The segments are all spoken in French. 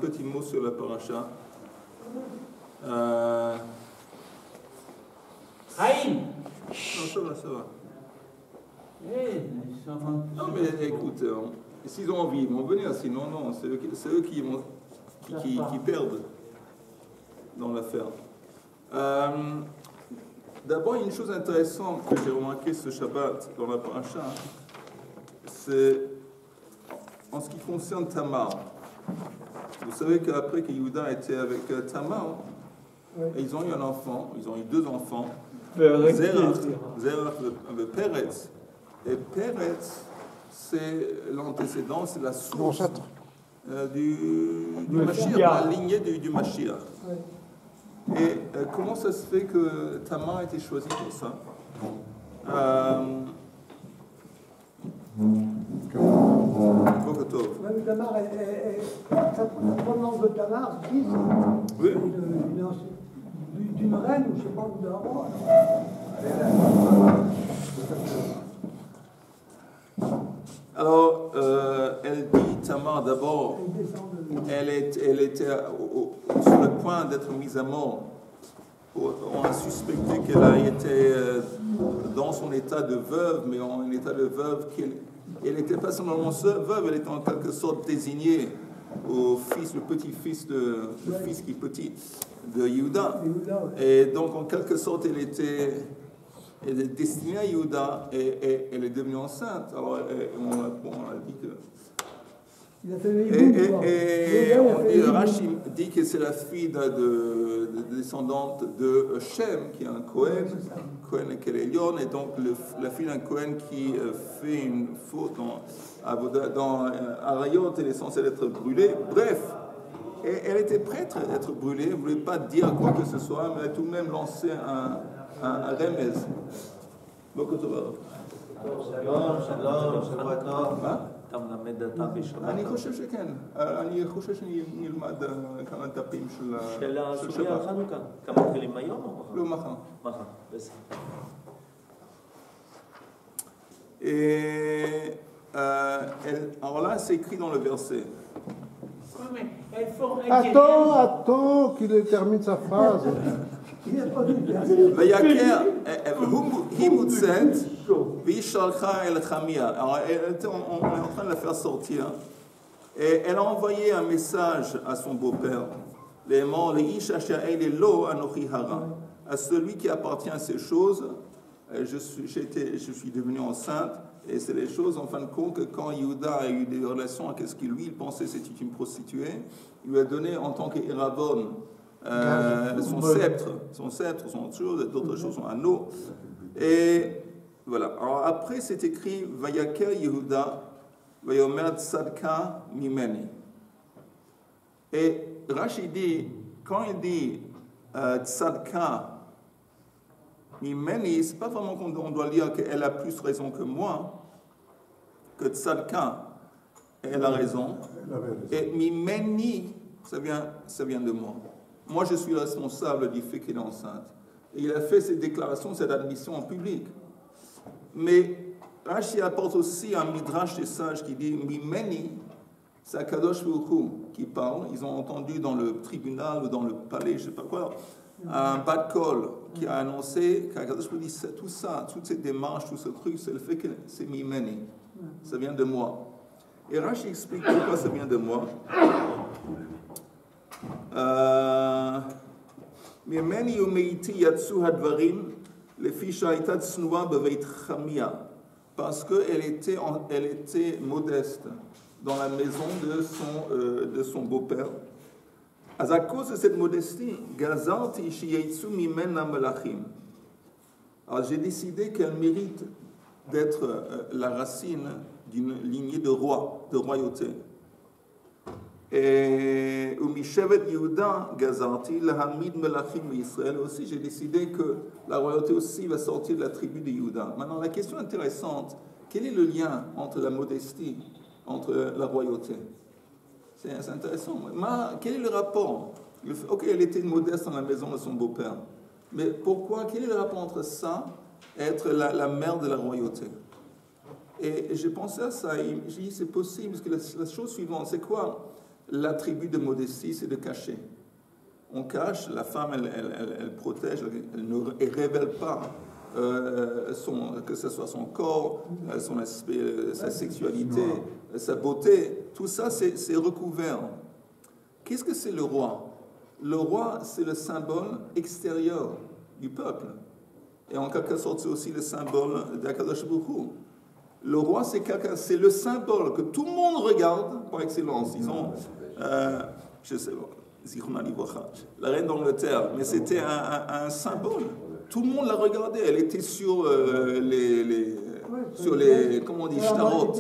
petit mot sur la paracha. Haïm. Non, ça va, ça va. Non, mais écoute, s'ils ont envie, ils vont venir. Sinon, non, c'est eux qui perdent dans l'affaire. D'abord, il y a une chose intéressante que j'ai remarqué ce Shabbat dans la paracha, c'est en ce qui concerne Tamar. Vous savez qu'après que Yehuda était avec Tamar, ils ont eu un enfant, ils ont eu 2 enfants, Zerach et Peretz. Et Peretz, c'est l'antécédent, c'est la source du Mashiach, la lignée du Mashiach. Et comment ça se fait que Tamar a été choisie pour ça? Même Tamar, la provenance de Tamar, c'est d'une reine, ou je ne sais pas, ou d'un roi. Alors, elle dit, Tamar, d'abord, elle était sur le point d'être mise à mort. On a suspecté qu'elle a été dans son état de veuve, mais en état de veuve, elle n'était pas seulement veuve, elle était en quelque sorte désignée au fils, le petit-fils le fils qui est petit de Yehuda. Et donc, en quelque sorte, elle est destinée à Yehuda et elle est devenue enceinte. Alors, on a dit que... Rashi dit que c'est la fille de descendante de Shem, qui est un Cohen et Kélélion, et donc la fille d'un Cohen qui fait une faute dans Arayot, elle est censée être brûlée. Bref, elle était prête à être brûlée, elle ne voulait pas dire quoi que ce soit, mais elle a tout de même lancé un remez. Beaucoup de אתה מלמד דתה בשבת? אני חושב שכן. אני חושב שאני נלמד כמה דפים של הסוגיה החנוכה. כמה מתחילים היום או מחר? לא, מחר. מחר, בסדר. Alors là, c'est écrit dans le verset. Attends qu'il termine sa phrase. Vayaker himutset vishalcha el chamia. Alors, on est en train de la faire sortir. Et elle a envoyé un message à son beau-père. À celui qui appartient à ces choses, je suis devenue enceinte. Et c'est les choses, en fin de compte, que quand Yehuda a eu des relations avec ce qu'il lui, il pensait que c'était une prostituée, il lui a donné en tant qu'Eravon son sceptre, son chose, d'autres choses, son anneau. Et voilà. Alors après, c'est écrit Vayaker Yehuda, Vayomer Tzadka Mimeni. Et Rashi dit, quand il dit Tzadka Mimeni, c'est pas vraiment qu'on doit lire qu'elle a plus raison que moi, que Tzadka, elle a raison. Et Mimeni, ça vient de moi. Moi, je suis responsable du fait qu'elle est enceinte. Et il a fait cette déclaration, cette admission en public. Mais Rashi apporte aussi un midrash des sages qui dit Mimeni, c'est Akadosh Baruch Hu qui parle. Ils ont entendu dans le tribunal ou dans le palais, je ne sais pas quoi, un bat col qui a annoncé qu'Akadosh Baruch Hu dit tout ça, toute cette démarche, tout ce truc, c'est le fait que c'est Mimeni. Ça vient de moi. Et Rashi explique pourquoi ça vient de moi. Mimeni umeiti yatsu hadvarim lefi sha'ayta tsnua beveit chamia, parce qu'elle était modeste dans la maison de son beau-père. À cause de cette modestie, gazarti sheyitsu mimena melachim. Alors j'ai décidé qu'elle mérite d'être la racine d'une lignée de rois, de royauté. Et Umishevet Yehuda Gazarti Lahamid Melachim Israël aussi, j'ai décidé que la royauté aussi va sortir de la tribu de Yehuda. Maintenant, la question intéressante, quel est le lien entre la modestie, entre la royauté? C'est intéressant. Quel est le rapport? Ok, elle était modeste dans la maison de son beau-père. Mais pourquoi? Quel est le rapport entre ça et être la mère de la royauté? Et j'ai pensé à ça, et j'ai dit c'est possible, parce que la chose suivante, c'est quoi? l'attribut de modestie, c'est de cacher. On cache, la femme, elle protège, elle ne révèle pas que ce soit son corps, son aspect, sa sexualité, sa beauté. Tout ça, c'est recouvert. Qu'est-ce que c'est le roi? Le roi, c'est le symbole extérieur du peuple. Et en quelque sorte, c'est aussi le symbole d'Akadosh Baruch Hu. Le roi, c'est le symbole que tout le monde regarde par excellence. Ils ont, je sais pas, la reine d'Angleterre, mais c'était un symbole. Tout le monde la regardait. Elle était sur les comment on dit, shtarot,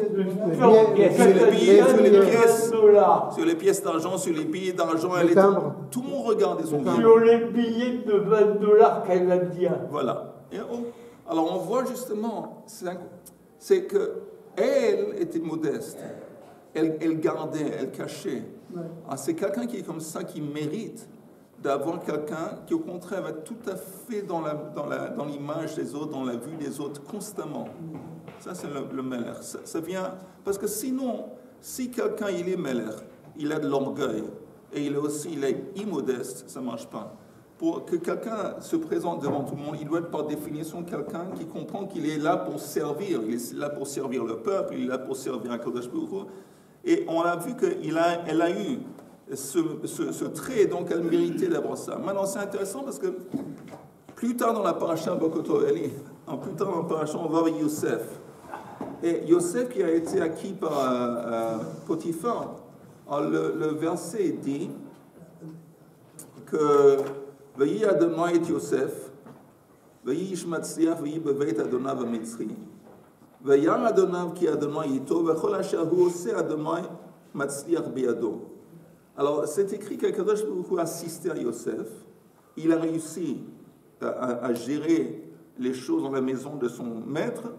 sur les pièces d'argent, sur les billets d'argent. Tout le monde regardait son billet. Sur les billets de $20 canadiens. Voilà. Alors on voit justement, c'est que elle était modeste. Elle gardait, elle cachait. Ah, c'est quelqu'un qui est comme ça, qui mérite d'avoir quelqu'un qui, au contraire, va être tout à fait dans l'image des autres, dans la vue des autres, constamment. Ça, c'est le Meller. Ça vient... Parce que sinon, si quelqu'un, il est Meller, il a de l'orgueil, et il est immodeste, ça ne marche pas. Pour que quelqu'un se présente devant tout le monde, il doit être par définition quelqu'un qui comprend qu'il est là pour servir. Il est là pour servir le peuple, il est là pour servir Akadosh Baruch Hu. Et on a vu qu'elle a eu ce trait, donc elle méritait d'avoir ça. Maintenant, c'est intéressant parce que plus tard dans la paracha Bokoto Eli, plus tard dans la paracha, on va voir Yosef. Et Yosef qui a été acquis par Potiphar, le verset dit que Veyi Adonai et Yosef, Veyi Ishmatzliach, Veyi Beveit Adonav Mitzri. Veyam Adonav ki Adonai ito, vechol asher hu ose Adonai matzliach beyado. Alors, c'est écrit qu'Akadosh Baruch Hu a assisté à Yosef. Il a réussi à gérer les choses dans la maison de son maître.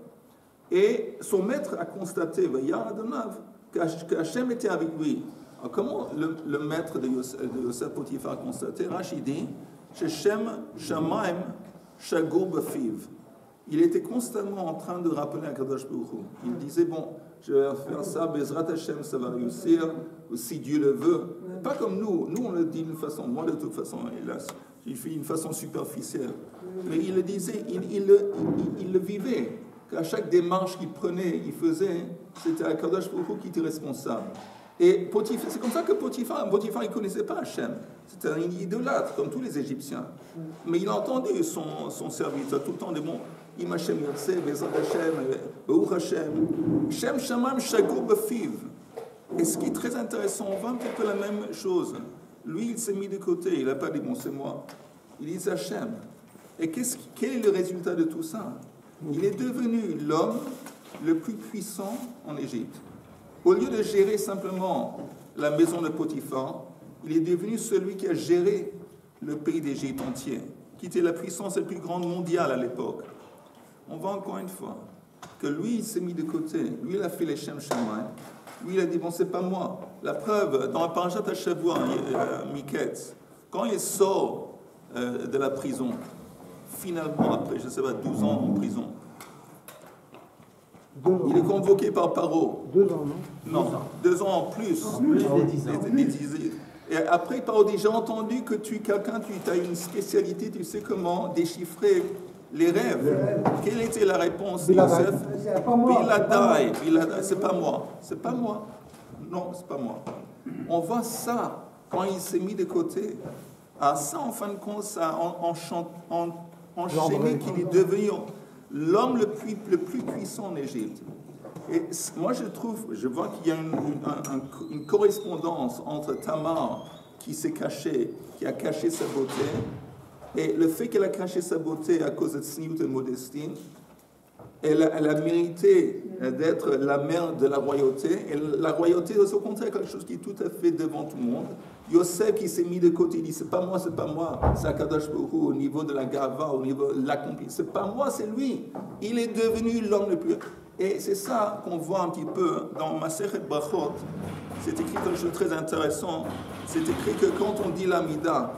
Et son maître a constaté, Veyam Adonav, qu'Hachem était avec lui. Alors, comment le maître de Yosef Potiphar a constaté? Rashi dit, Sheshem Shamaim Shagur Bafiv. Il était constamment en train de rappeler à Kadosh Baruch Hu. Il disait, bon, je vais faire ça, Bezrat Hashem, ça va réussir, si Dieu le veut. Pas comme nous. Nous, on le dit d'une façon, moi de toute façon, hélas, il fait d'une façon superficielle. Mais il le disait, il le vivait. Qu'à chaque démarche qu'il prenait, il faisait, c'était à Kadosh Baruch Hu qui était responsable. Et Potiphar, c'est comme ça que Potiphar, il ne connaissait pas Hachem. C'était un idolâtre, comme tous les Égyptiens. Mais il a entendu son serviteur tout le temps, des bons. Im Hashem Yotze, Bezrat Hashem, Baruch Hashem, Shem Shamam Shagur Bafiv. Et ce qui est très intéressant, on voit un petit peu la même chose. Lui, il s'est mis de côté, il n'a pas dit bon, c'est moi. Il dit Hashem. Et quel est le résultat de tout ça? Il est devenu l'homme le plus puissant en Égypte. Au lieu de gérer simplement la maison de Potiphar, il est devenu celui qui a géré le pays d'Égypte entier, qui était la puissance la plus grande mondiale à l'époque. On voit encore une fois que lui, il s'est mis de côté. Lui, il a fait les Shem Shemaim. Lui, il a dit, bon, c'est pas moi. La preuve, dans la parashat Hashavua, Miketz, quand il sort de la prison, finalement, après, je ne sais pas, 12 ans en prison, il est convoqué par Paro. 2 ans, non? Non, 2 ans en plus. Et après, Paro dit, j'ai entendu que tu as une spécialité, tu sais comment déchiffrer les rêves. Quelle était la réponse de Yosef? Biladai. C'est pas moi. C'est pas moi. Non, c'est pas moi. On voit ça quand il s'est mis de côté. Ah, ça, en fin de compte, ça a enchaîné qu'il est devenu l'homme le plus puissant en Égypte. Et moi, je vois qu'il y a une correspondance entre Tamar, qui s'est cachée, qui a caché sa beauté, et le fait qu'elle a caché sa beauté à cause de tsniout et modestie, elle a mérité d'être la mère de la royauté. Et la royauté, c'est au contraire quelque chose qui est tout à fait devant tout le monde. Yosef qui s'est mis de côté, il dit, c'est pas moi, c'est Akadosh Baruch Hu, au niveau de la gava, au niveau de l'accompli. C'est pas moi, c'est lui. Il est devenu l'homme le plus... Et c'est ça qu'on voit un petit peu dans Masechet Brachot. C'est écrit quelque chose de très intéressant. C'est écrit que quand on dit l'Amida,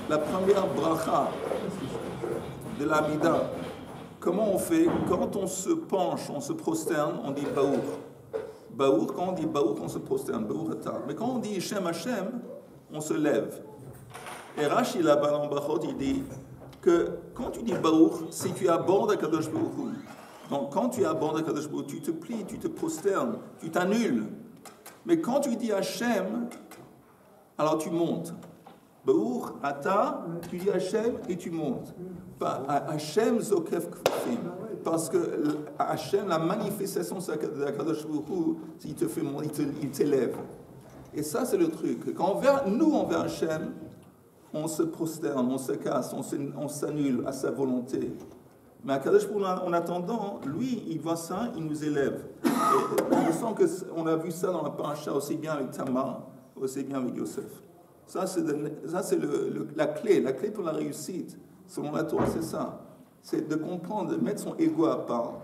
la première bracha de l'Amida, comment on fait? Quand on se penche, on se prosterne, on dit Baour. Baour, quand on dit Baour, on se prosterne, Baour Ata. Mais quand on dit Shem Hashem, on se lève. Et Rashi, là-bas, dans Bachot, il dit que quand tu dis Baour, c'est que tu abordes Akadosh Baruch Hu. Donc, quand tu abordes Akadosh Baruch Hu, tu te plies, tu te prosternes, tu t'annules. Mais quand tu dis Hashem, alors tu montes. Baour, Ata, tu dis Hashem et tu montes. Pas Hashem Zokef Kfufim. Parce que Hashem, la manifestation de Akadosh Baruch Hu, il te fait monter, il t'élève. Et ça, c'est le truc. Quand nous, envers Hashem, on se prosterne, on se casse, on s'annule à sa volonté. Mais Akadosh Baruch Hu, en attendant, lui, il voit ça, il nous élève. Et je sens qu'on a vu ça dans la paracha aussi bien avec Tamar, aussi bien avec Yosef. Ça, c'est la clé pour la réussite. Selon la Torah, c'est ça. C'est de comprendre, de mettre son ego à part,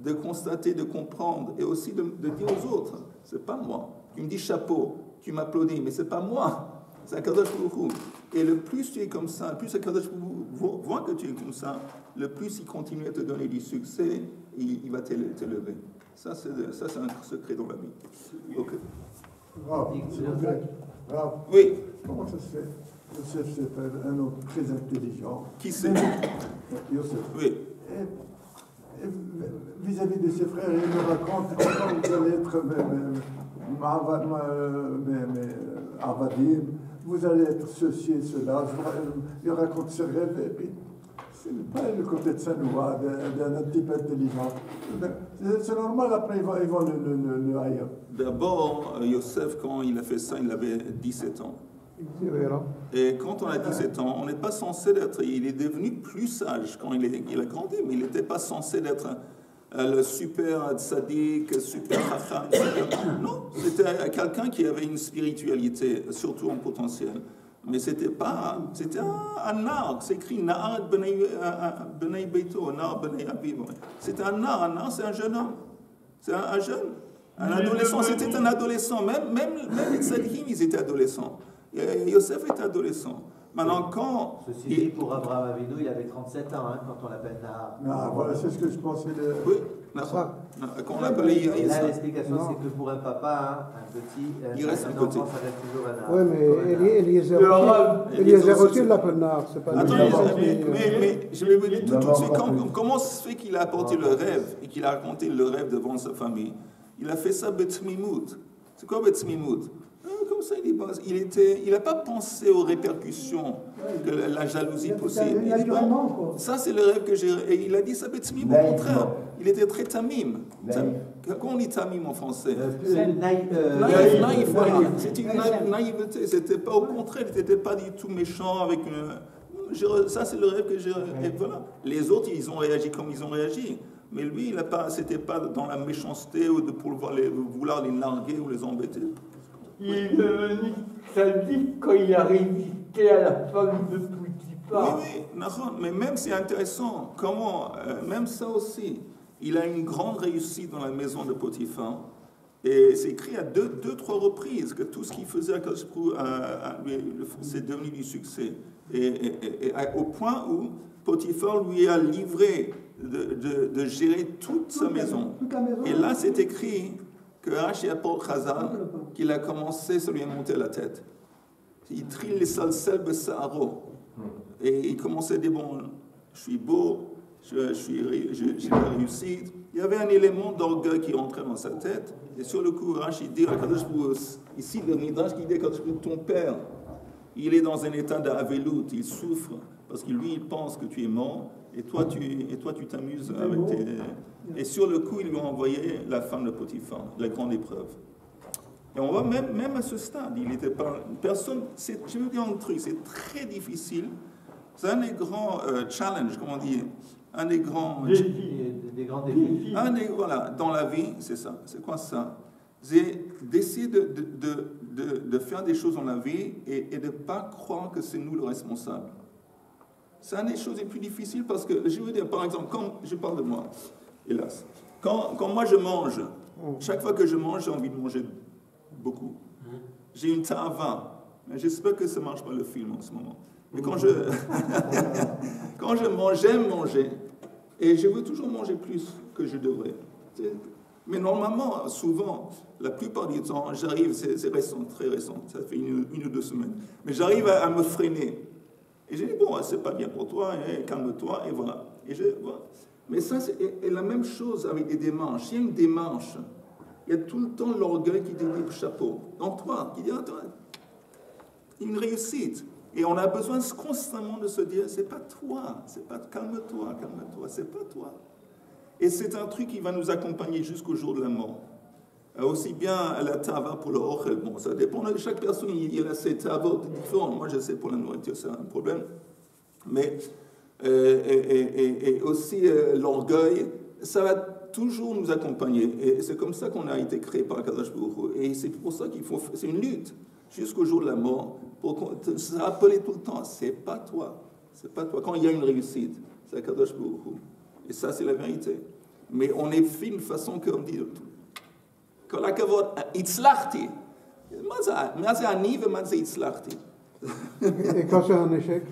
de constater, de comprendre, et aussi de dire aux autres, c'est pas moi. Tu me dis chapeau, tu m'applaudis, mais c'est pas moi. C'est Akadosh Baruch Hu. Et le plus tu es comme ça, le plus Akadosh Baruch Hu voit que tu es comme ça, le plus il continue à te donner du succès, il va t'élever. Ça, c'est un secret dans la vie. Ok. Rav, oui. Comment ça se fait? Yosef, c'est un homme très intelligent. Qui c'est? Yosef. Oui. Et vis-à-vis de ses frères, il me raconte comment vous allez être Avadim, vous allez être ceci et cela. Il raconte ses rêves, et puis c'est pas le côté de Sanoua, d'un type intelligent. C'est normal, après ils vont le haïr. D'abord, Yosef, quand il a fait ça, il avait 17 ans. Et quand on a 17 ans, on n'est pas censé l'être. Il est devenu plus sage quand il a grandi, mais il n'était pas censé l'être le super tzaddik, super chacham. Non, c'était quelqu'un qui avait une spiritualité, surtout en potentiel. Mais c'était un nar, c'est écrit Na'ar B'nai Beito, Na'ar B'nai Aviv. C'était un nar, c'est un jeune homme. C'est un jeune, un adolescent, c'était un adolescent. Même les tzaddikim, ils étaient adolescents. Yosef était adolescent. Maintenant, quand... Ceci dit, pour Abraham Avinu, il avait 37 ans quand on l'appelle Nahar. Ah, voilà, c'est ce que je pensais de... Oui, quand on l'appelait... Et là, l'explication, c'est que pour un papa, un petit... Il reste un petit. Enfant, ça reste toujours un Nahar. Oui, mais Eliezer aussi l'appelle Nahar, c'est pas... Attends, mais je vais vous dire tout de suite, comment se fait qu'il a apporté le rêve et qu'il a raconté le rêve devant sa famille? Il a fait ça Betzmimout. C'est quoi Betzmimout? Comme ça, il n'a pas pensé aux répercussions de la jalousie possible. Ça, c'est le rêve que j'ai... Et il a dit ça, Betzmimout, au contraire. Il était très tamim. Comment on dit tamim en français? Naïf, voilà. C'était une naïveté. C'était pas au contraire, il n'était pas du tout méchant avec une... Ça, c'est le rêve que j'ai... Et voilà. Les autres, ils ont réagi comme ils ont réagi. Mais lui, c'était pas dans la méchanceté ou pour vouloir les narguer ou les embêter. Il est devenu sadique quand il a résisté à la femme de Potiphar. Oui, mais même c'est intéressant, comment, même ça aussi, il a une grande réussite dans la maison de Potiphar. Et c'est écrit à deux, trois reprises que tout ce qu'il faisait à Koshprou, c'est devenu du succès. Et au point où Potiphar lui a livré de gérer toute sa maison. Et là, c'est écrit que Rashi apporte Chazal, qu'il a commencé à lui monter la tête. Il trille les salsel besaro. Et il commençait à dire, bon, je suis beau, j'ai la réussite. Il y avait un élément d'orgueil qui rentrait dans sa tête. Et sur le coup, Rashi dit, ici, le Midrash qui dit, ton père, il est dans un état d'Avelut, il souffre, parce que lui, il pense que tu es mort, et toi, tu t'amuses avec tes... Et sur le coup, ils lui ont envoyé la femme de Potiphar, la grande épreuve. Et on voit même à ce stade, il n'était pas... Personne... Je veux dire un truc, c'est très difficile. C'est un des grands challenges, comment dire, un des grands... Des grands défis. Voilà, dans la vie, c'est ça. C'est quoi ça? C'est d'essayer de faire des choses dans la vie et de ne pas croire que c'est nous le responsable. C'est une des choses les plus difficiles parce que, je veux dire, par exemple, quand je parle de moi, hélas, quand moi je mange, chaque fois que je mange, j'ai envie de manger beaucoup. J'ai une ta'ava. J'espère que ça ne marche pas le film en ce moment. Mais quand je mange, j'aime manger et je veux toujours manger plus que je devrais. Mais normalement, souvent, la plupart du temps, j'arrive, c'est récent, très récent, ça fait une ou 2 semaines, mais j'arrive à me freiner. Et j'ai dit, bon, c'est pas bien pour toi, calme-toi, et voilà. Voilà. Mais ça, c'est la même chose avec des démarches. Il y a une démarche, il y a tout le temps l'orgueil qui dit chapeau. Donc toi, qui dit, attends, une réussite. Et on a besoin constamment de se dire, c'est pas toi, calme-toi, c'est pas toi. Et c'est un truc qui va nous accompagner jusqu'au jour de la mort. Aussi bien la tava pour le ochel, bon, ça dépend de chaque personne, il a ses tavot différents. Moi, je sais, pour la nourriture, c'est un problème. Mais, et aussi l'orgueil, ça va toujours nous accompagner. Et c'est comme ça qu'on a été créé par Kadosh Baruch Hu. Et c'est pour ça c'est une lutte jusqu'au jour de la mort, pour se rappeler tout le temps, c'est pas toi. Quand il y a une réussite, c'est Kadosh Baruch Hu. Et ça, c'est la vérité. Mais on est fait d'une façon comme dit Kol hakavod, itzlachti. מה זה אני ומה זה הצלחתי? Et quand c'est un échec?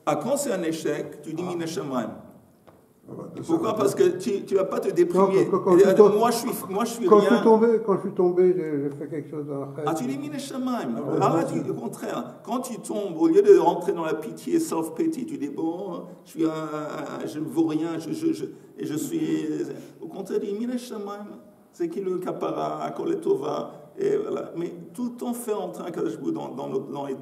Quand c'est un échec, tu dis מן השמיים. Pourquoi? Parce que tu ne vas pas te déprimer. Moi, je suis rien. Quand je suis tombé, j'ai fait quelque chose dans la tu dis מן השמיים. Au contraire, quand tu tombes, au lieu de rentrer dans la pitié, self-pity, tu dis, bon, je ne vaux rien, et je suis... Au contraire, tu dis מן השמיים. C'est qui le kapara, akoletova, et voilà. Mais tout le temps faire entrer un Kadosh Baruch Hu dans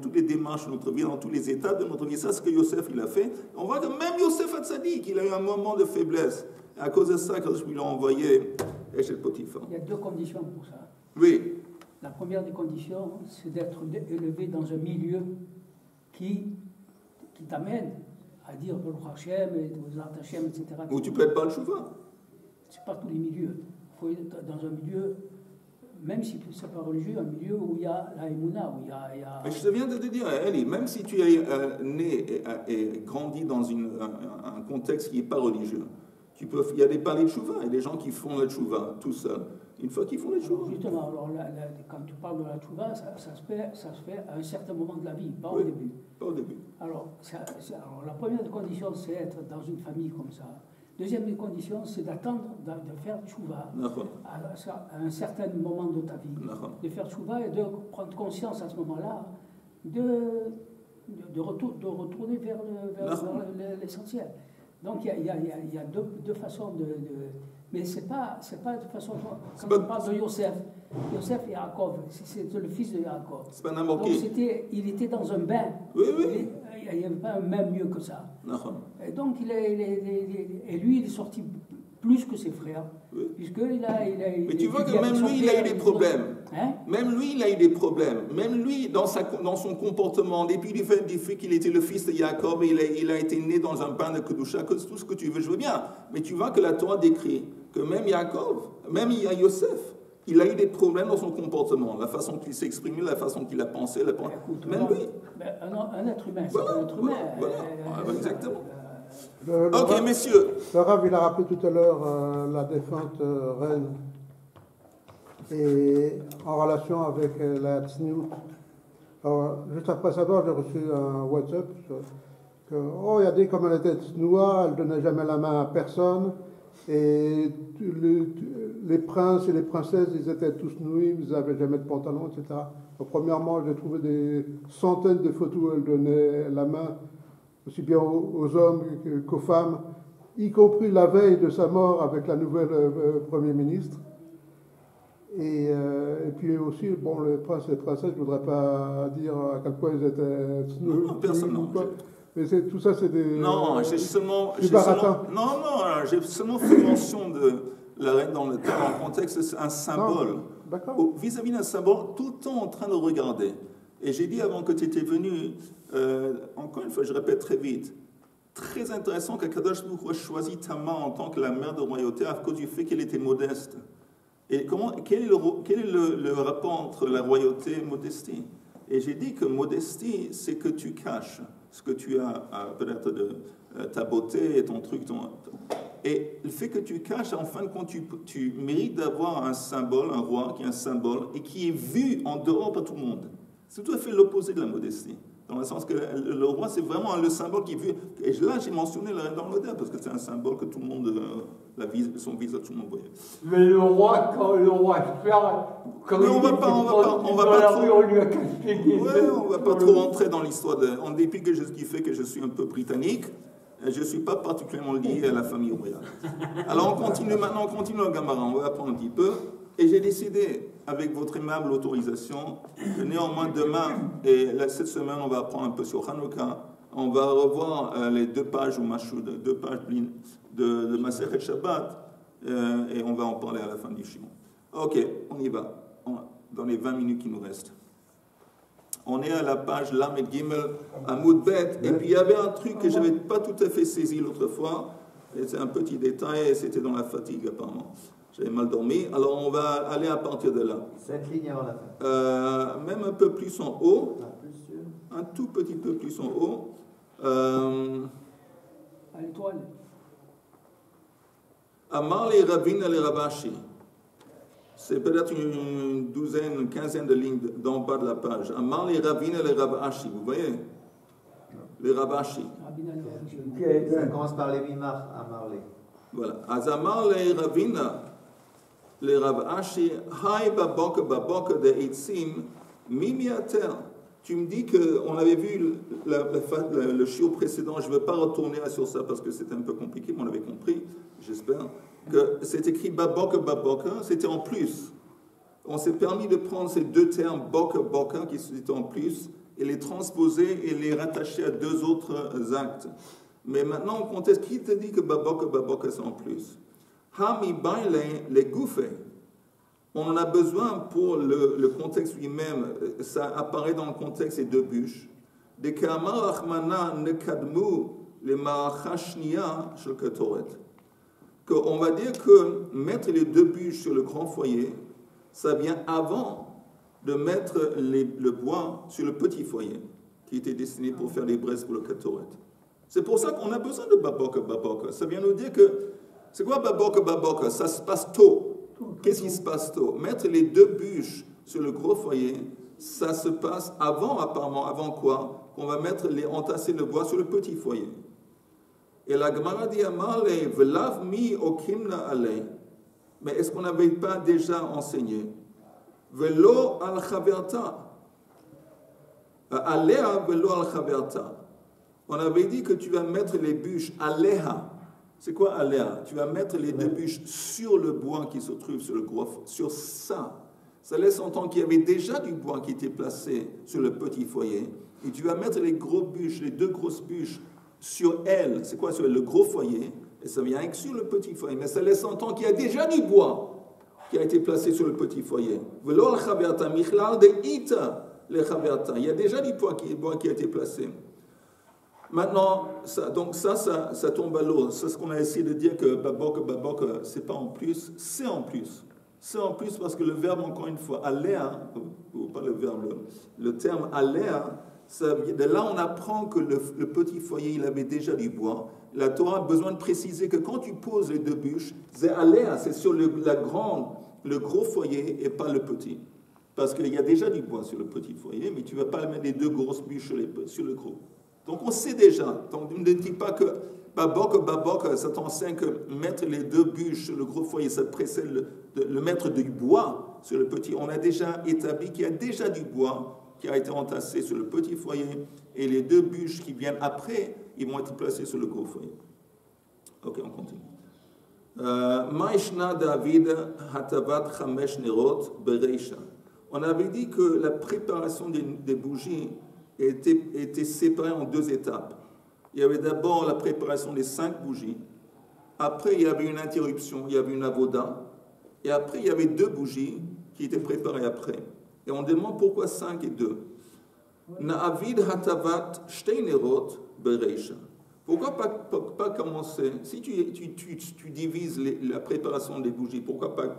toutes les démarches de notre vie, dans tous les étapes de notre vie. Ça, c'est ce que Yosef il a fait. On voit que même Yosef Hatzadik, il a eu un moment de faiblesse. Et à cause de ça, Kadosh Baruch Hu l'a envoyé chez Potiphar. Il y a 2 conditions pour ça. Oui. La première des conditions, c'est d'être élevé dans un milieu qui t'amène à dire Baruch Hashem, Bezrat Hashem, etc. Où tu peux être pas le chouva. C'est pas tous les milieux. Il faut être dans un milieu, même si c'est pas religieux, un milieu où il y a la émouna, où il y a... Mais je viens de te dire, Eli, même si tu es né et grandi dans un contexte qui n'est pas religieux, il y a des palais de chouva, il y a des gens qui font le chouva tout seuls. Une fois qu'ils font le chouva. Justement, alors quand tu parles de la chouva, ça se fait à un certain moment de la vie, pas au début. Pas au début. Alors, la première condition, c'est être dans une famille comme ça. Deuxième condition, c'est d'attendre de faire tchouva à un certain moment de ta vie. De faire tchouva et de prendre conscience à ce moment-là de retourner vers l'essentiel. Donc il y a deux façons de mais c'est pas de façon quand on parle de Yosef et Yaakov, c'est le fils de Yaakov. C'est pas n'importe qui. Donc il était dans un bain. Oui. Il n'y avait pas un même mieux que ça. Et donc et lui il est sorti plus que ses frères, puisqu'il a... Mais tu vois que même lui, il a eu des problèmes. Même lui, il a eu des problèmes. Même lui, dans son comportement, en dépit du fait qu'il était le fils de Jacob, il a été né dans un bain de Kedusha, tout ce que tu veux, je veux bien. Mais tu vois que la Torah décrit que même Jacob, même Yosef, il a eu des problèmes dans son comportement, la façon qu'il s'est exprimé, la façon qu'il a pensé, même lui. Un être humain, c'est un être humain. Voilà, exactement. Ok, messieurs. Le Rav, il a rappelé tout à l'heure la défunte reine et en relation avec la Tzniut. Alors, juste après savoir, j'ai reçu un WhatsApp que, il a dit comme elle était Tznoua, elle ne donnait jamais la main à personne et les princes et les princesses, ils étaient tous nus, ils n'avaient jamais de pantalon, etc. Donc, premièrement, j'ai trouvé des centaines de photos où elle donnait la main aussi bien aux hommes qu'aux femmes, y compris la veille de sa mort avec la nouvelle Premier ministre. Et puis aussi, bon, les princes et les princesses, je ne voudrais pas dire à quel point ils étaient... Non, personne non. Mais tout ça, c'est des... Non, j'ai seulement fait mention de la reine dans le contexte, c'est un symbole. D'accord. Vis-à-vis d'un symbole, tout le temps en train de regarder. Et j'ai dit avant que tu étais venu, encore une fois, je répète très vite, très intéressant qu'Akadosh Baruch Hu a choisi Tamar en tant que la mère de royauté à cause du fait qu'elle était modeste. Et quel est le rapport entre la royauté et modestie? Et j'ai dit que modestie, c'est que tu caches ce que tu as, peut-être de ta beauté et ton truc. Et le fait que tu caches, en fin de compte, tu mérites d'avoir un symbole, un roi qui est un symbole et qui est vu en dehors par tout le monde. C'est tout à fait l'opposé de la modestie. Dans le sens que le roi, c'est vraiment le symbole qui est vu. Et là, j'ai mentionné la reine d'Angleterre parce que c'est un symbole que tout le monde son visa, tout le monde voyait. Mais le roi, quand le roi Charles, quand mais on va pas trop. On lui a caché des on va pas trop rentrer dans l'histoire. En dépit que ce qui fait que je suis un peu britannique, je ne suis pas particulièrement lié à la famille royale. Alors on continue maintenant, on continue le Gemara, on va apprendre un petit peu. Et j'ai décidé, avec votre aimable autorisation, que néanmoins demain et cette semaine, on va apprendre un peu sur Hanouka. On va revoir les 2 pages ou Mashoud, 2 pages de Masechet Shabbat, et on va en parler à la fin du Shimon. Ok, on y va, dans les 20 minutes qui nous restent. On est à la page Lamed Gimel, Amoud Bet, et puis il y avait un truc que je n'avais pas tout à fait saisi l'autre fois, et c'est un petit détail, et c'était dans la fatigue apparemment. J'avais mal dormi, alors on va aller à partir de là. 7 lignes avant la fin. Même un peu plus en haut, un tout petit peu plus en haut. À l'étoile. Amar les Ravina les Ravashi. C'est peut-être une douzaine, une quinzaine de lignes d'en bas de la page. Amar les Ravina les Ravashi, vous voyez? Les Ravashi. Ça commence par les Mimar, Amarlé. Voilà. Azamar les Ravina, les Ravashi, Hai babok de Eitzim, Mimiater. Tu me dis qu'on avait vu le chiot précédent, je ne veux pas retourner sur ça parce que c'était un peu compliqué, mais on avait compris, j'espère, que c'est écrit babok, c'était en plus. On s'est permis de prendre ces 2 termes, bok, qui étaient en plus, et les transposer et les rattacher à 2 autres actes. Mais maintenant, on conteste, qui te dit que babok, c'est en plus? Hami baile les goufés. On en a besoin pour le contexte lui-même. Ça apparaît dans le contexte des 2 bûches. Des kamar achmana nekadmu les marachashnia shel ketoret. On va dire que mettre les 2 bûches sur le grand foyer, ça vient avant de mettre le bois sur le petit foyer, qui était destiné pour faire les braises pour le ketoret. C'est pour ça qu'on a besoin de babok. Ça vient nous dire que, c'est quoi babok? Ça se passe tôt. Qu'est-ce qui se passe tôt? Mettre les 2 bûches sur le gros foyer, ça se passe avant, apparemment, avant quoi? Qu'on va entasser le bois sur le petit foyer. Et la Gemara dit Amalei, velav mi okimna alei. Mais est-ce qu'on n'avait pas déjà enseigné? Velo al chaverta. Alea velo al chaverta. On avait dit que tu vas mettre les bûches aléha. C'est quoi aléha? Tu vas mettre les 2 bûches sur le bois qui se trouve sur le gros, sur ça. Ça laisse entendre qu'il y avait déjà du bois qui était placé sur le petit foyer. Et tu vas mettre les 2 grosses bûches sur elle. C'est quoi sur le gros foyer? Et ça vient sur le petit foyer. Mais ça laisse entendre qu'il y a déjà du bois qui a été placé sur le petit foyer. Il y a déjà du bois qui a été placé. Maintenant, ça tombe à l'eau. C'est ce qu'on a essayé de dire que babok, c'est pas en plus, c'est en plus. C'est en plus parce que le verbe, encore une fois, aléa, ou pas le verbe, le terme aléa, de là on apprend que le petit foyer, il avait déjà du bois. La Torah a besoin de préciser que quand tu poses les 2 bûches, c'est aléa, c'est sur le gros foyer et pas le petit. Parce qu'il y a déjà du bois sur le petit foyer, mais tu ne vas pas mettre les 2 grosses bûches sur le gros. Donc on sait déjà. Donc ne dis pas que babok, ça t'enseigne que mettre les 2 bûches sur le gros foyer, ça précède le mettre du bois sur le petit. On a déjà établi qu'il y a déjà du bois qui a été entassé sur le petit foyer, et les 2 bûches qui viennent après, ils vont être placés sur le gros foyer. Ok, on continue. Maishna David hatavat chamesh nerot bereisha. On avait dit que la préparation des bougies était séparée en 2 étapes. Il y avait d'abord la préparation des 5 bougies, après il y avait une interruption, il y avait une avoda, et après il y avait 2 bougies qui étaient préparées après. Et on demande pourquoi 5 et 2. Na'avid hatavat shtei nerot bereisha. Pourquoi pas commencer, si tu divises la préparation des bougies, pourquoi pas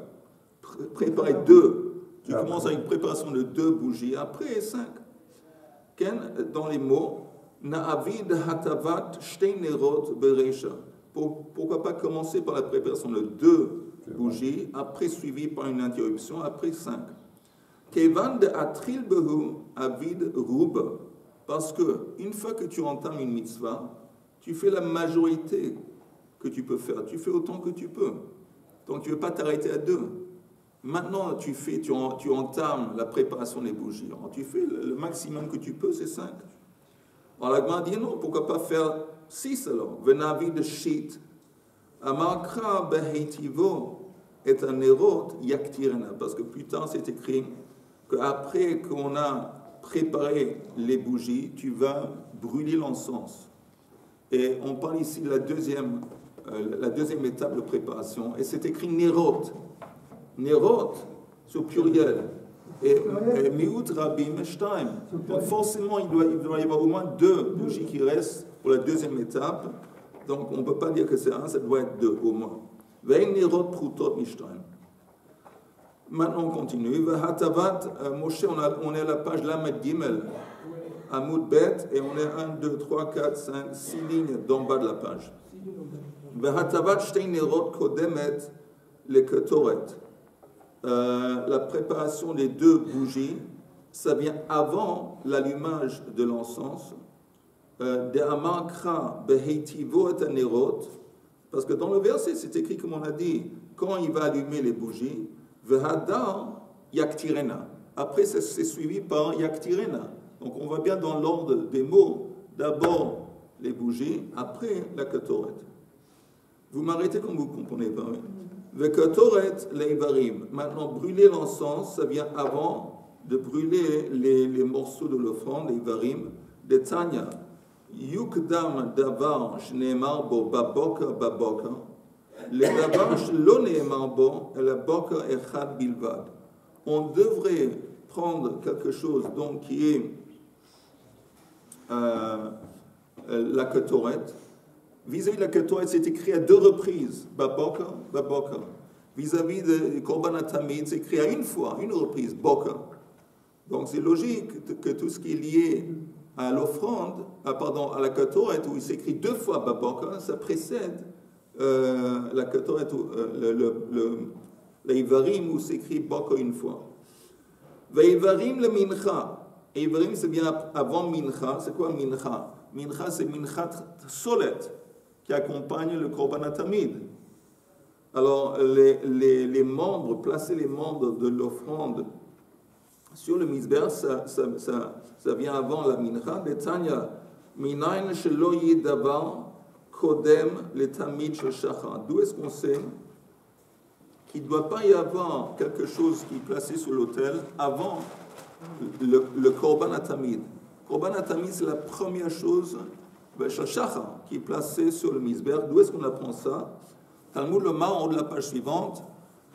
préparer 2? Tu commences avec une préparation de 2 bougies, après 5. Dans les mots, Na'avid hatavat shtei nerot bereisha. Pourquoi pas commencer par la préparation de 2 bougies, après suivi par une interruption, après 5. Kevan de atril behu avid rub. Parce que une fois que tu entames une mitzvah, tu fais la majorité que tu peux faire, tu fais autant que tu peux. Donc tu ne veux pas t'arrêter à 2. Maintenant, tu entames la préparation des bougies. Alors, tu fais le maximum que tu peux, c'est 5. Alors la Gemara dit non, pourquoi pas faire 6 alors? Venavi de shit. Amakra behetivo et un nerot yaktirena. Parce que plus tard, c'est écrit qu'après qu'on a préparé les bougies, tu vas brûler l'encens. Et on parle ici de la deuxième étape de préparation. Et c'est écrit nerot. Nerot, c'est au pluriel. Et miut rabim shtaim. Donc forcément, il doit y avoir au moins 2 bougies qui restent pour la deuxième étape. Donc on ne peut pas dire que c'est 1, ça doit être 2 au moins. Vein nerot prutot mishtaim. Maintenant on continue. Vehatavat, Moshe, on est à la page Lamed Gimel, Amoud Bet, et on est 1, 2, 3, 4, 5, 6 lignes d'en bas de la page. Vehatavat shtein nerot kodemet le ketoret. La préparation des 2 bougies, ça vient avant l'allumage de l'encens. De amakra behetivo et nerot, parce que dans le verset c'est écrit comme on a dit, quand il va allumer les bougies, vehadar yaktirena. Après c'est suivi par yaktirena. Donc on va bien dans l'ordre des mots. D'abord les bougies, après la ketoret. Vous m'arrêtez quand vous ne comprenez pas. Oui? Vekatoret leivarim. Maintenant, brûler l'encens, ça vient avant de brûler les morceaux de l'offrande, les varim, de Tanya. Yukdam davar shneemar bo baboka baboka. Le davar shlo neemar bo el boka echad bilvad. On devrait prendre quelque chose donc qui est la ketoret. Vis-à-vis de la ketoret, c'est écrit à 2 reprises, baboka, baboka. Vis-à-vis de korban hatamid, c'est écrit à 1 fois, 1 reprise, boka. Donc c'est logique que tout ce qui est lié à l'offrande, à la ketoret, où il s'écrit 2 fois baboka, ça précède la ketoret, l'Ivarim, où s'écrit boka 1 fois. Veivarim le mincha. Et Ivarim, c'est bien avant mincha. C'est quoi mincha? Mincha, c'est minchat solet, qui accompagne le korban hatamid. Alors, les membres, placer les membres de l'offrande sur le misber, ça vient avant la mincha. Betanya, minayin shelo yidavar kodem le tamid shel shachar. D'où est-ce qu'on sait qu'il ne doit pas y avoir quelque chose qui est placé sur l'autel avant le korban hatamid? Korban hatamid, c'est la première chose qui est placée sur le misber. D'où est-ce qu'on apprend ça? Talmud Lomar, en haut de la page suivante,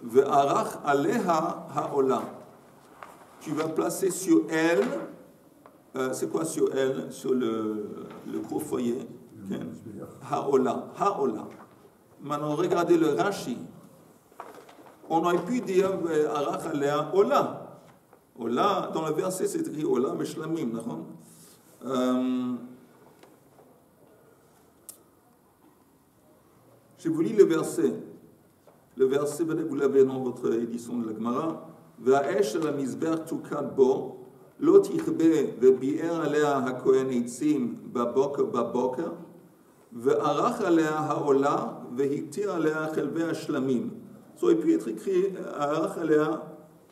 Ve'arach aleha ha'ola. Tu vas placer sur elle, c'est quoi sur elle? Sur le gros foyer. Ha'ola. Ha'ola. Maintenant, regardez le Rashi. On aurait pu dire Ve'arach aleha ola. Ola, dans le verset, c'est écrit Ola, mais shlamim, d'accord? Je vous lis le verset. Le verset, vous l'avez dans votre édition de la Gemara. Va'esh la misber tukad bo, lo tichbe ve'bi'er alea hakohen eitzim baboka baboka, ve'arach alea ha'ola ve'hiktir alea chelve ha'shlamim. Ça aurait pu être écrit arach alea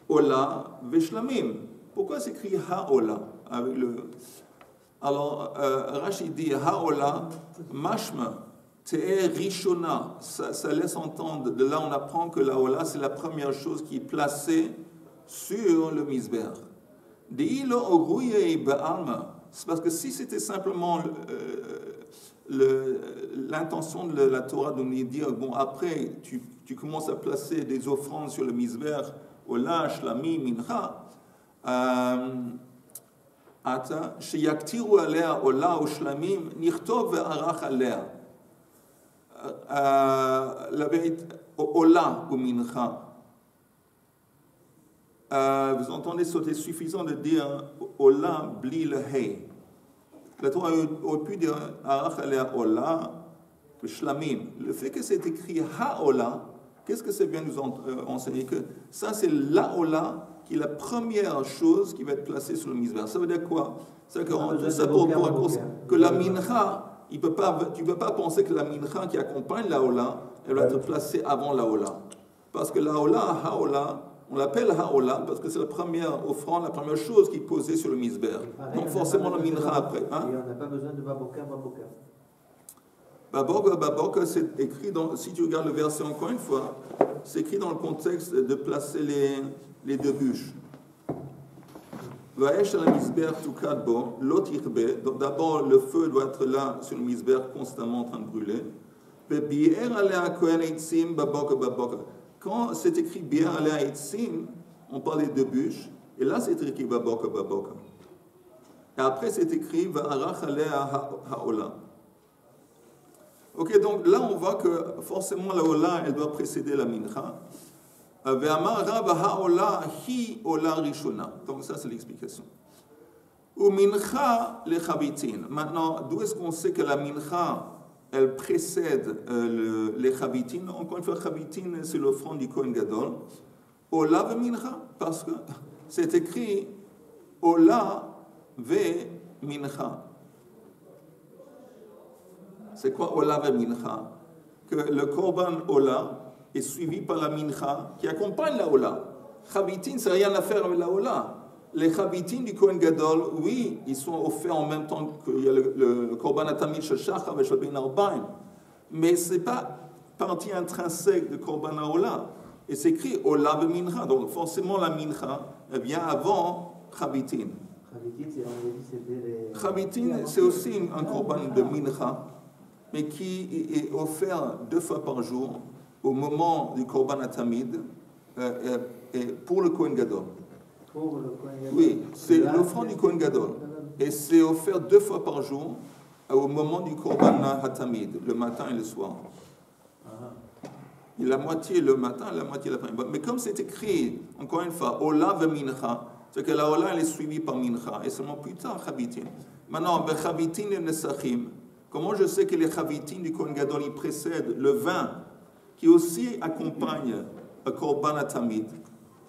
ola ve'shlamim. Pourquoi c'est écrit ha'ola avec le... Alors, Rashi dit ha'ola mashma. C'est Rishona, ça laisse entendre, de là on apprend que la Ola c'est la première chose qui est placée sur le misber. C'est parce que si c'était simplement l'intention de la Torah de nous dire, bon après tu commences à placer des offrandes sur le misber, Ola, Shlami, Mincha, Sheyaktiru alea Ola ou Shlamim, Nichtov ve'arach alea. La vérité, Ola ou Mincha. Vous entendez, c'est suffisant de dire Ola bli le Hei. La Torah aurait pu dire Arach alea Ola, Shlamim. Le fait que c'est écrit Ha-Ola, qu'est-ce que ça vient nous enseigner? Que ça, c'est la Ola qui est la première chose qui va être placée sur le misber. Ça veut dire quoi? Ça veut dire que la Mincha, tu ne peux pas penser que la mincha qui accompagne la Ola, elle va être placée avant la Ola. Parce que la Ola, Haola, on l'appelle Haola parce que c'est la première offrande, la première chose qui est posée sur le misber. Donc forcément la mincha après. Hein? Et on n'a pas besoin de baboka. Baboka, c'est écrit dans, si tu regardes le verset encore une fois, c'est écrit dans le contexte de placer les deux bûches. Donc d'abord, le feu doit être là sur le misber, constamment en train de brûler. Quand c'est écrit Bi'er alea etzim, on parle des deux bûches, et là c'est écrit baboka. Et après c'est écrit Va'arach alea ha'ola. Ok, donc là on voit que forcément la ola elle doit précéder la mincha. Ve'amar Rav ha'ola hi ola rishona. Donc ça c'est l'explication. Ou mincha le chavitin. Maintenant, d'où est-ce qu'on sait que la mincha elle précède les chavitin? Encore une fois, chavitin c'est l'offrande du Kohen Gadol. Ola ve mincha, parce que c'est écrit ola ve mincha. C'est quoi Ola ve mincha? Que le korban Ola est suivi par la mincha qui accompagne la Ola. Chavitin, ça n'a rien à faire avec la Ola. Les chavitin du Kohen Gadol, oui, ils sont offerts en même temps qu'il y a le korban atamid shel shachar et shel ben arbaim. Mais ce n'est pas partie intrinsèque de korban Ola. Et c'est écrit Ola ve mincha. Donc forcément la mincha vient avant chavitin. Chavitin, c'est aussi un korban de mincha, mais qui est offert 2 fois par jour au moment du korban atamid et pour le Kohen Gadol. Oui, c'est l'offrande du Kohen Gadol. Et c'est offert 2 fois par jour au moment du korban hatamid, le matin et le soir. Et la moitié le matin, la moitié l'après-midi. Mais comme c'est écrit, encore une fois, Ola ve mincha, c'est que la Ola elle est suivie par mincha, et seulement plus tard chavitin. Maintenant, ve chavitin et nesachim. Comment je sais que les chavitin du Kohen Gadol ils précèdent le vin qui aussi accompagne le korban atamid?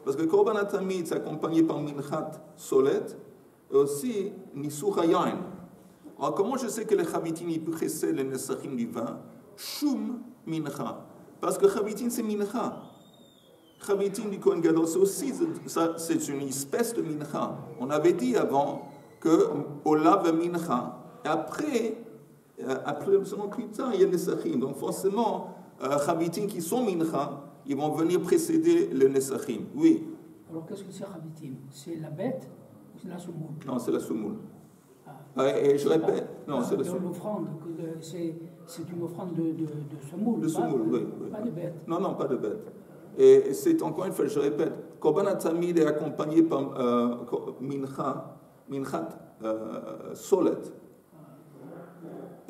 Parce que le korban atamid c'est accompagné par minchat solet et aussi nisur hayain. Alors comment je sais que les chavitin ils précèdent les nesachim du vin? Shum mincha. Parce que chavitin c'est mincha. Chavitin du Kohen Gadol c'est aussi c'est une espèce de mincha. On avait dit avant que ola ve mincha et après seulement plus tard, il y a les nesachim. Donc forcément, chavitin qui sont mincha, ils vont venir précéder les nesachim. Oui. Alors qu'est-ce que c'est chavitin? C'est la bête ou c'est la soumoule? Non, c'est la soumoule. Et je répète, non, c'est la soumoule. L'offrande, c'est une offrande de soumoule. De soumoule, oui. Pas de bête. Non, pas de bête. Et c'est encore une fois, je répète, korban atamid est accompagné par minchat solet.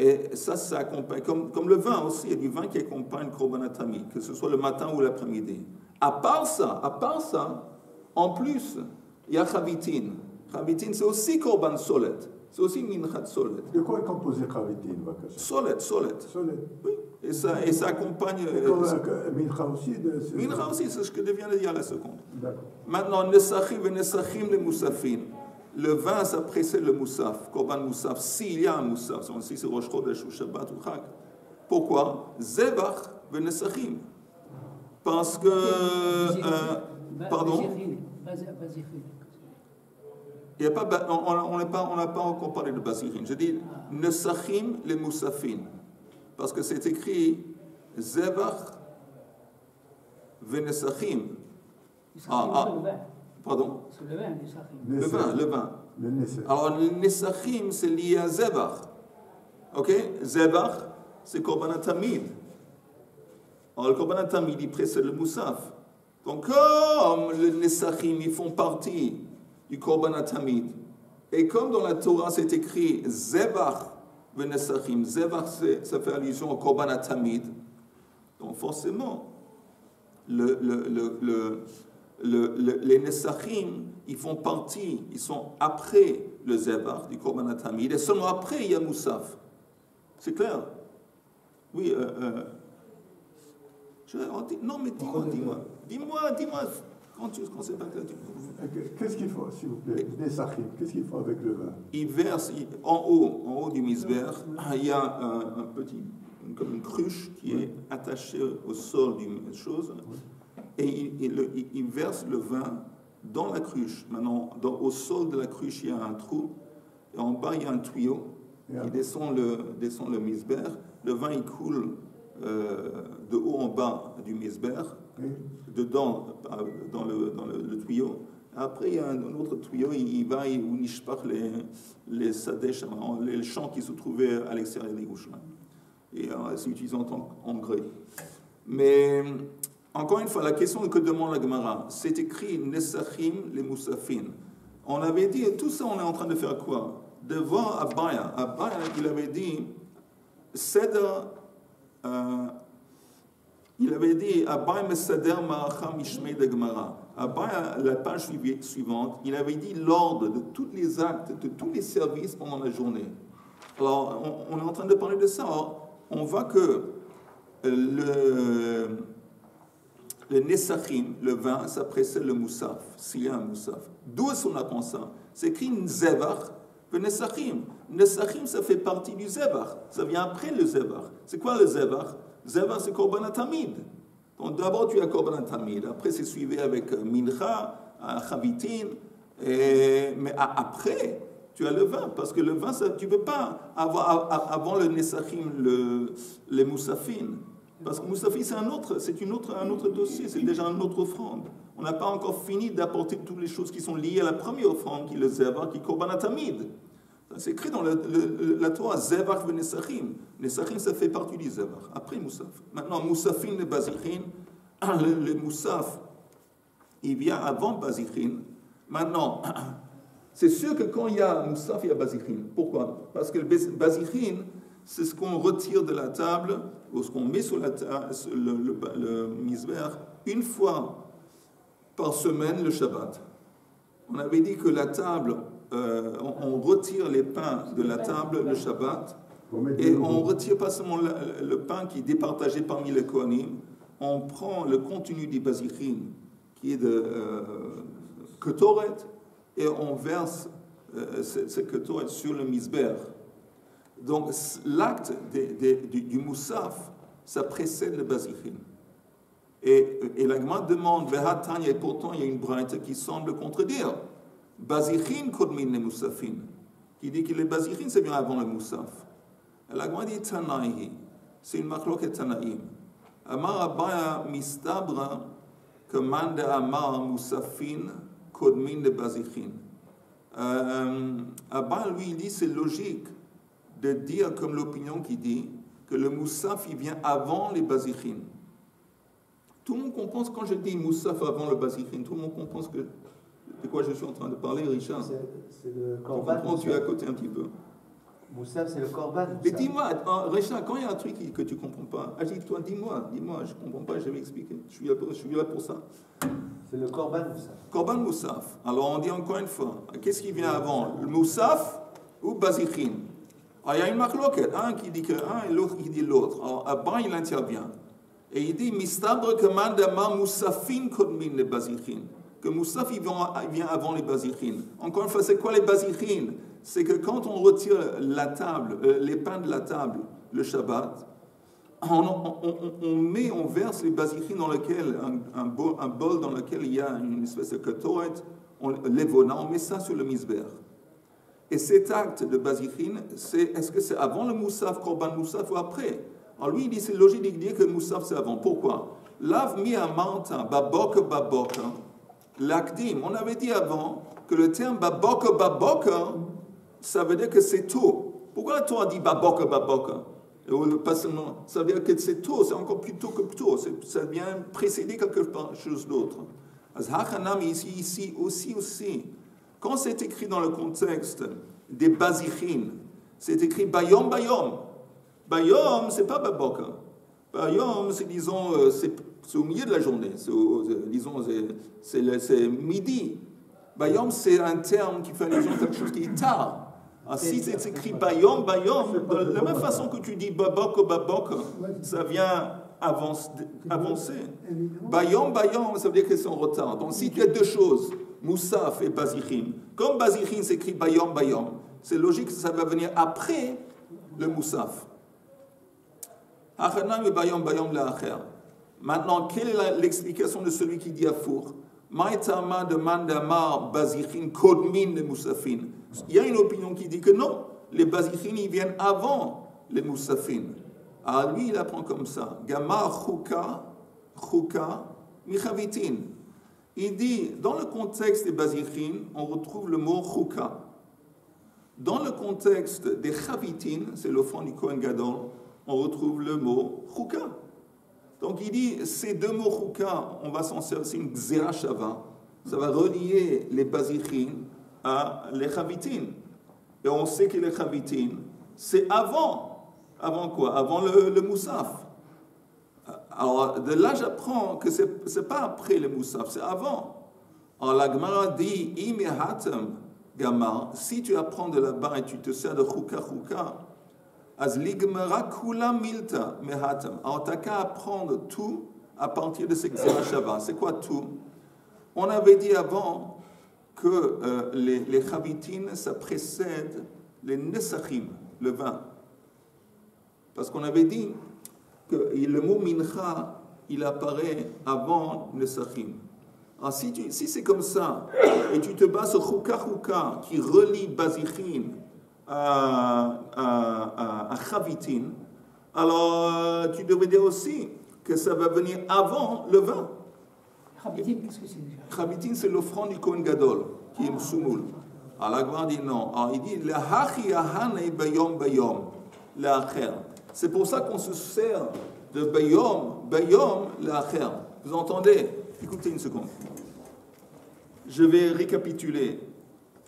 Et ça accompagne, comme le vin aussi, il y a du vin qui accompagne le korban atamid, que ce soit le matin ou l'après-midi. À part ça, en plus, il y a chavitin. Chavitin, c'est aussi korban solet. C'est aussi minchat solet. De quoi est composé chavitin? Solet. Oui. Et ça accompagne. Mincha aussi. Mincha aussi, c'est ce que je viens de dire à la seconde. D'accord. Maintenant, nesachim et nesachim le moussafin. Le vin, ça précède le moussaf, korban moussaf, s'il y a un moussaf, si c'est Rosh Chodesh ou Shabbat ou Chag. Pourquoi? Zevach venesachim. Parce que... pardon? Il y a pas, on n'a pas encore parlé de basirin. Je dis nesachim les moussafin. Parce que c'est écrit Zevach venesachim. Pardon? C'est le vin, le vin. Alors, le nesachim, c'est lié à zebach. Ok? Zebach, c'est korban atamid. Alors, le korban atamid, il précède le moussaf. Donc, comme les nesachim, ils font partie du korban atamid, et comme dans la Torah, c'est écrit zebach ve nesachim, zebach, ça fait allusion au korban atamid. Donc, forcément, les nesachim, ils font partie, ils sont après le zebach du korban atamid, et seulement après il y a moussaf. C'est clair? Oui. Non, mais dis-moi. Quand c'est pas clair, qu'est-ce qu'il faut, s'il vous plaît, des sachim, qu'est-ce qu'il faut avec le vin? Il verse en haut du misber, il y a un petit, comme une cruche qui est attachée au sol d'une chose, et il verse le vin dans la cruche. Maintenant, au sol de la cruche, il y a un trou, et en bas, il y a un tuyau qui descend le misber. Le vin, il coule de haut en bas du misber, dedans, dans le tuyau. Après, il y a un autre tuyau, il va où nishpach les sadèches, les champs qui se trouvaient à l'extérieur des Yerushalayim. Et c'est utilisé en tant qu'engrais. Mais, encore une fois, la question que demande la Gemara, c'est écrit Nesachim les Moussafin. On avait dit, tout ça, on est en train de faire quoi? Devant Abaya, il avait dit, Seder, il avait dit, Abaya Meseder Ma'acham Ishmei de Gemara. Abaya, la page suivante, il avait dit l'ordre de tous les actes, de tous les services pendant la journée. Alors, on est en train de parler de ça. Alors, on voit que le Nesachim, le vin, ça précède le Moussaf, s'il y a un Moussaf. D'où est-ce qu'on apprend ça? C'est écrit Nzevach, le Nesachim. Nesachim, ça fait partie du Zevach. Ça vient après le Zevach. C'est quoi le Zevach? Zevach, c'est Korban HaTamid. Donc d'abord, tu as Korban HaTamid. Après, c'est suivi avec Mincha, Chavitin. Mais après, tu as le vin. Parce que le vin, ça, tu ne peux pas avoir avant le Nesachim, les Moussafin. Parce que Moussafin, c'est un autre dossier. C'est déjà une autre offrande. On n'a pas encore fini d'apporter toutes les choses qui sont liées à la première offrande, qui est le Zevach, qui est Korban HaTamid. C'est écrit dans la Torah, Zevach ve Nesachim. Nesachim, ça fait partie du Zevach. Après Moussaf. Maintenant, Moussafin et Bazichin, le Moussaf, il vient avant Bazichin. Maintenant, c'est sûr que quand il y a Moussaf, il y a Bazichin. Pourquoi? Parce que le Bazichin, c'est ce qu'on retire de la table, ou ce qu'on met sur la table, le misber, une fois par semaine, le Shabbat. On avait dit que la table, on retire les pains de la table le Shabbat, et on retire pas seulement le pain qui est départagé parmi les Kohanim, on prend le contenu du Bazichin, qui est de Ketoret, et on verse ce Ketoret sur le misber. Donc l'acte du Moussaf, ça précède le Bazichin. Et la Gemara demande, et pourtant il y a une braïta qui semble contredire. Bazichin kodmin le Moussafin, qui dit que le Bazichin c'est bien avant le Moussaf. Et la Gemara dit Tanaïhi, c'est une machloket Tanaïm. Amar Abaya mistabra que mande Amar Moussafin kodmin le Bazichin. Abaya lui il dit c'est logique de dire comme l'opinion qui dit que le Moussaf il vient avant les Bazichin. Tout le monde comprend quand je dis Moussaf avant le Bazichin, tout le monde comprend de quoi je suis en train de parler, Richard. C'est le Korban. Tu es à côté un petit peu. Moussaf, c'est le Korban. Mais dis-moi, Richard, quand il y a un truc que tu ne comprends pas, agite-toi, dis-moi, je ne comprends pas, je vais expliquer. Je suis là pour ça. C'est le Korban Moussaf. Korban Moussaf. Alors on dit encore une fois, qu'est-ce qui vient avant, le Moussaf ou Bazichin? Alors il y a une marloquette, un qui dit que un et l'autre qui dit l'autre. Alors Abba il intervient. Et il dit, Mistabre commandama Moussafin kodmin le Bazichin. Que Moussaf il vient avant les Bazichin. Encore une fois, c'est quoi les Bazichin? C'est que quand on retire la table, les pains de la table, le Shabbat, on verse les Bazichin dans lequel, un bol dans lequel il y a une espèce de ketoret, l'évona, on met ça sur le misber. Et cet acte de Bazichin, est-ce que c'est avant le Moussaf, Korban Moussaf ou après? Alors lui, il dit, c'est logique de dire que Moussaf, c'est avant. Pourquoi? Lav mi amarta, baboka, l'akdim. On avait dit avant que le terme baboka, ça veut dire que c'est tôt. Pourquoi la Torah dit baboka? Pas seulement, ça veut dire que c'est tôt, c'est encore plus tôt que tôt. Ça vient précéder quelque chose d'autre. Hachanam, ici aussi. Quand c'est écrit dans le contexte des Bazichin, c'est écrit bayom. Bayom, c'est pas baboka. Bayom, c'est, disons, c'est au milieu de la journée. C'est midi. Bayom, c'est un terme qui fait allusion à quelque chose qui est tard. Alors, si c'est écrit bayom, de la même façon que tu dis baboka, ça vient avancé. Bayom, ça veut dire que c'est en retard. Donc si tu as deux choses, Moussaf et Bazichin, comme Bazichin s'écrit Bayom, c'est logique que ça va venir après le Moussaf. Maintenant, quelle est l'explication de celui qui dit Afour? Maïtama demande à Mar Bazichin Kodmin les Moussafin. Il y a une opinion qui dit que non, les Bazichin ils viennent avant les Moussafin. Alors lui il apprend comme ça. Gamar Chouka Michavitin. Il dit, dans le contexte des Bazichin, on retrouve le mot Chouka. Dans le contexte des Chavitin, c'est l'offrande du Kohen Gadol, on retrouve le mot Chouka. Donc il dit, ces deux mots Chouka, on va s'en servir, c'est une Gzera Shava. Ça va relier les Bazichin à les Chavitin. Et on sait que les Chavitin, c'est avant. Avant quoi? Avant le Moussaf. Alors de là j'apprends que ce n'est pas après le Moussaf, c'est avant. Alors la Gemara dit, Imehatem Gamar, si tu apprends de là-bas et tu te sers de Chouka, Az ligmera kula milta mehatem. Alors t'as qu'à apprendre tout à partir de ce Gzera Shava. C'est quoi tout? On avait dit avant que les Chavitin, ça précède les Nesachim, le vin. Parce qu'on avait dit que le mot mincha, il apparaît avant Nesachim. Alors si c'est comme ça, et tu te bases sur Chouka qui relie Bazichin à Chavitin, alors tu devrais dire aussi que ça va venir avant le vin. Chavitin, qu'est-ce que c'est déjà? Chavitin, c'est l'offrande du Kohen Gadol, qui est Msoumoul. Alors la Gemara dit non. Alors il dit la hachi ahane bayom la'acher. C'est pour ça qu'on se sert de bayom la'acher. Vous entendez? Écoutez une seconde. Je vais récapituler.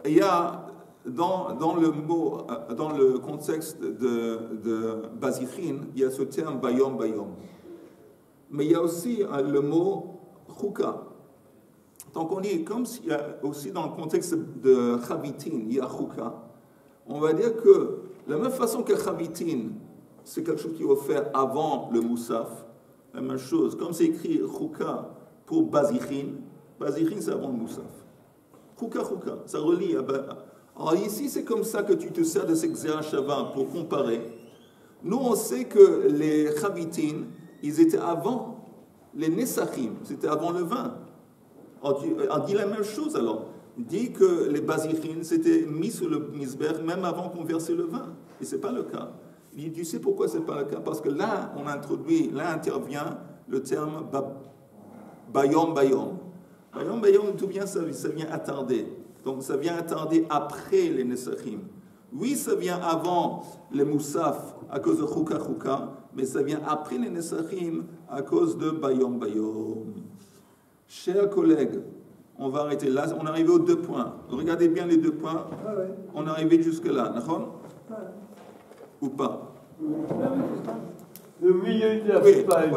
Il y a dans le contexte de Bazichin, il y a ce terme bayom. Mais il y a aussi le mot chouka. Donc on dit, comme il y a aussi dans le contexte de Chavitin, il y a chouka, on va dire que de la même façon que Chavitin, c'est quelque chose qui est offert avant le Moussaf, la même chose. Comme c'est écrit chouka pour Bazichin c'est avant le Moussaf. Chouka, ça relie à... Alors ici, c'est comme ça que tu te sers de ce Gzera Shava pour comparer. Nous, on sait que les Chavitin, ils étaient avant les Nesachim, c'était avant le vin. On dit la même chose alors. Il dit que les Bazichin s'étaient mis sur le misber même avant qu'on versait le vin. Et ce n'est pas le cas. Il dit, tu sais pourquoi ce n'est pas le cas? Parce que là, intervient le terme bayom. Bayom, tout bien, ça vient attarder. Donc ça vient attarder après les Nesachim. Oui, ça vient avant les Moussaf à cause de Chouka, mais ça vient après les Nesachim à cause de bayom. Chers collègues, on va arrêter là. On est arrivé aux 2 points. Regardez bien les 2 points. On est arrivé jusque-là. D'accord? Ou pas? Le milieu de la page. Voilà.